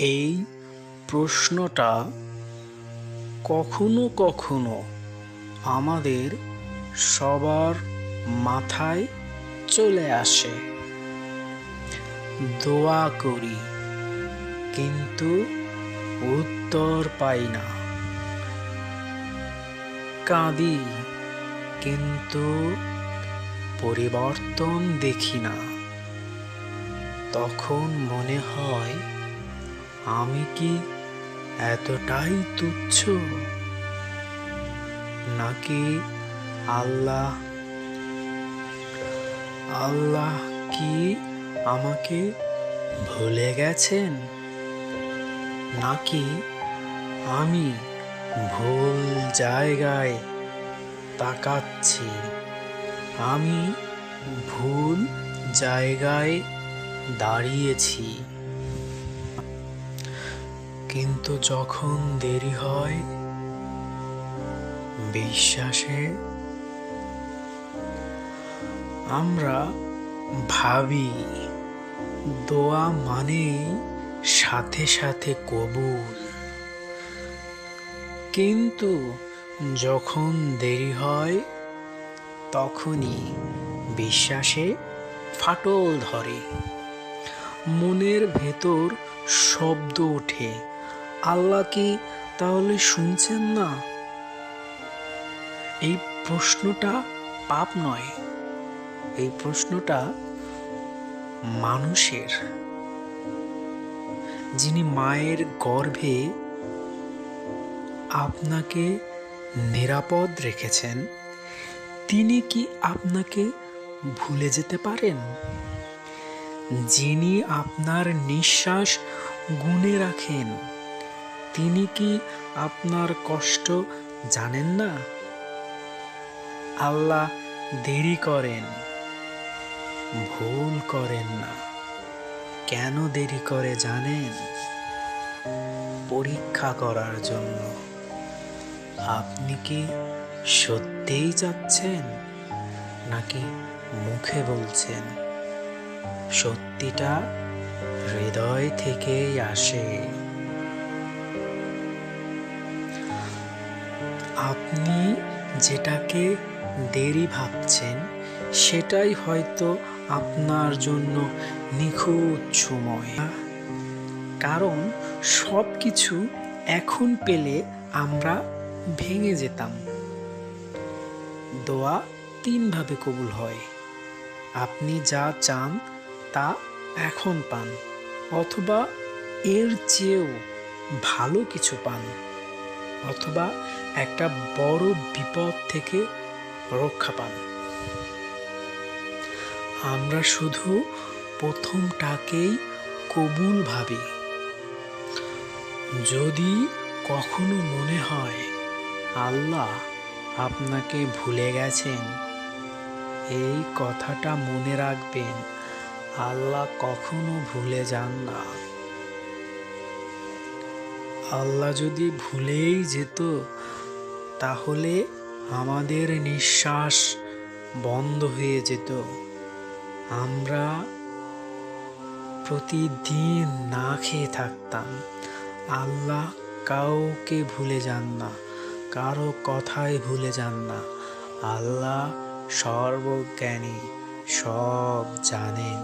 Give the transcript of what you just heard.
এই প্রশ্নটা কখনো কখনো আমাদের সবার মাথায় চলে আসে। দোয়া করি কিন্তু উত্তর পাই না, কাঁদি কিন্তু পরিবর্তন দেখি না। তখন মনে হয়, আমি কি এতটাই তুচ্ছ, নাকি আল্লাহ কি আমাকে ভুলে গেছেন, নাকি আমি ভুল জায়গায় তাকাচ্ছি, আমি ভুল জায়গায় দাঁড়িয়েছি। কিন্তু যখন দেরি হয় বিশ্বাসে, আমরা ভাবি দোয়া মানেই সাথে সাথে কবুল। কিন্তু যখন দেরি হয় তখনই বিশ্বাসে ফাটল ধরে, মনের ভেতর শব্দ ওঠে, আল্লাহ কি তাহলে শুনছেন না? এই প্রশ্নটা পাপ নয়, এই প্রশ্নটা মানুষের। যিনি মায়ের গর্ভে আপনাকে নিরাপদ রেখেছেন, তিনি কি আপনাকে ভুলে যেতে পারেন? যিনি আপনার নিঃশ্বাস গুণে রাখেন, তিনি কি আপনার কষ্ট জানেন না? আল্লাহ দেরি করেন, ভুল করেন না। কেন দেরি করে জানেন? পরীক্ষা করার জন্য। আপনি কি সত্যিই যাচ্ছেন, নাকি মুখে বলছেন? সত্যিটা হৃদয় থেকেই আসে। আপনি যেটাকে দেরি ভাবছেন, সেটাই হয়তো আপনার জন্য নিখুঁত সময়। কারণ সব কিছু এখন পেলে আমরা ভেঙে যেতাম। দোয়া 3 ভাবে কবুল হয়। আপনি যা চান তা এখন পান, অথবা এর চেয়েও ভালো কিছু পান, অথবা একটা বড় বিপদ থেকে রক্ষা পান। আমরা শুধু প্রথমটাকেই কবুল ভাবি। যদি কখনো মনে হয় আল্লাহ আপনাকে ভুলে গেছেন, এই কথাটা মনে রাখবেন, আল্লাহ কখনো ভুলে যান না। আল্লাহ যদি ভুলেই যেত, তাহলে আমাদের নিঃশ্বাস বন্ধ হয়ে যেত। আমরা প্রতিদিন না খেয়ে থাকতাম। আল্লাহ কাউকে ভুলে যান না, কারো কথাই ভুলে যান না। আল্লাহ সর্বজ্ঞানী, সব জানেন।